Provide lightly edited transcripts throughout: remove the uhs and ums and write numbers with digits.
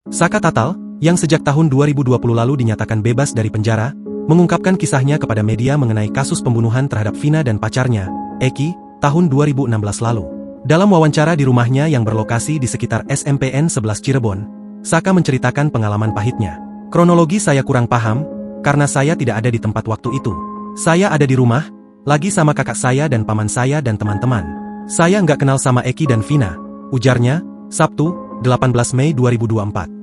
Saka Tatal, yang sejak tahun 2020 lalu dinyatakan bebas dari penjara, mengungkapkan kisahnya kepada media mengenai kasus pembunuhan terhadap Vina dan pacarnya, Eki, tahun 2016 lalu. Dalam wawancara di rumahnya yang berlokasi di sekitar SMPN 11 Cirebon, Saka menceritakan pengalaman pahitnya. Kronologi saya kurang paham, karena saya tidak ada di tempat waktu itu. Saya ada di rumah, lagi sama kakak saya dan paman saya dan teman-teman. Saya nggak kenal sama Eki dan Vina, ujarnya, Sabtu, 18 Mei 2024.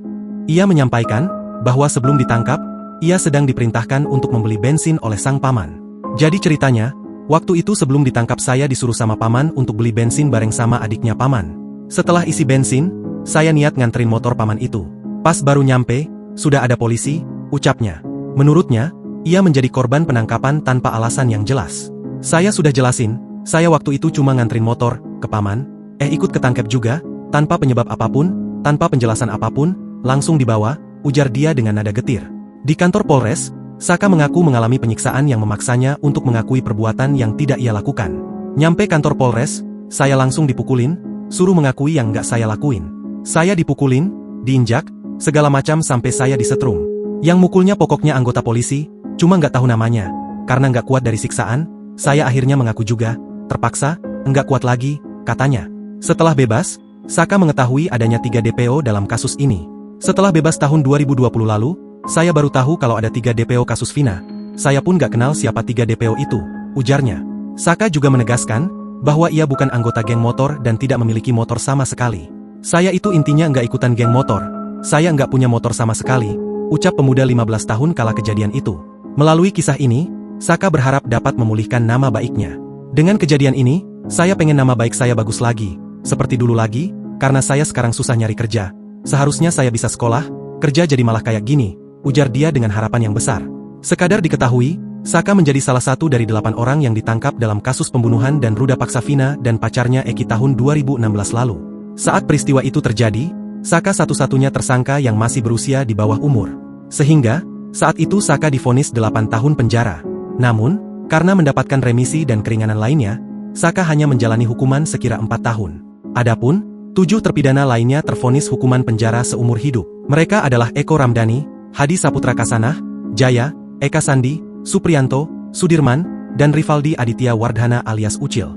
Ia menyampaikan bahwa sebelum ditangkap, ia sedang diperintahkan untuk membeli bensin oleh sang paman. Jadi ceritanya, waktu itu sebelum ditangkap saya disuruh sama paman untuk beli bensin bareng sama adiknya paman. Setelah isi bensin, saya niat nganterin motor paman itu. Pas baru nyampe, sudah ada polisi, ucapnya. Menurutnya, ia menjadi korban penangkapan tanpa alasan yang jelas. Saya sudah jelasin, saya waktu itu cuma nganterin motor ke paman, ikut ketangkep juga, tanpa penyebab apapun, tanpa penjelasan apapun, langsung dibawa, ujar dia dengan nada getir. Di kantor Polres, Saka mengaku mengalami penyiksaan yang memaksanya untuk mengakui perbuatan yang tidak ia lakukan. Nyampe kantor Polres, saya langsung dipukulin, suruh mengakui yang nggak saya lakuin. Saya dipukulin, diinjak, segala macam sampai saya disetrum. Yang mukulnya pokoknya anggota polisi, cuma nggak tahu namanya. Karena nggak kuat dari siksaan, saya akhirnya mengaku juga, terpaksa, nggak kuat lagi, katanya. Setelah bebas, Saka mengetahui adanya 3 DPO dalam kasus ini. Setelah bebas tahun 2020 lalu, saya baru tahu kalau ada 3 DPO kasus Vina. Saya pun gak kenal siapa 3 DPO itu, ujarnya. Saka juga menegaskan bahwa ia bukan anggota geng motor dan tidak memiliki motor sama sekali. Saya itu intinya nggak ikutan geng motor. Saya nggak punya motor sama sekali, ucap pemuda 15 tahun kala kejadian itu. Melalui kisah ini, Saka berharap dapat memulihkan nama baiknya. Dengan kejadian ini, saya pengen nama baik saya bagus lagi, seperti dulu lagi, karena saya sekarang susah nyari kerja. Seharusnya saya bisa sekolah, kerja jadi malah kayak gini, ujar dia dengan harapan yang besar. Sekadar diketahui, Saka menjadi salah satu dari 8 orang yang ditangkap dalam kasus pembunuhan dan ruda paksa Vina dan pacarnya Eki tahun 2016 lalu. Saat peristiwa itu terjadi, Saka satu-satunya tersangka yang masih berusia di bawah umur. Sehingga, saat itu Saka divonis 8 tahun penjara. Namun, karena mendapatkan remisi dan keringanan lainnya, Saka hanya menjalani hukuman sekira 4 tahun. Adapun, 7 terpidana lainnya tervonis hukuman penjara seumur hidup. Mereka adalah Eko Ramdhani, Hadi Saputra Kasanah, Jaya, Eka Sandi, Supriyanto, Sudirman, dan Rivaldi Aditya Wardhana alias Ucil.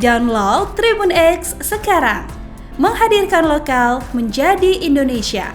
Download Tribun X sekarang, menghadirkan lokal menjadi Indonesia.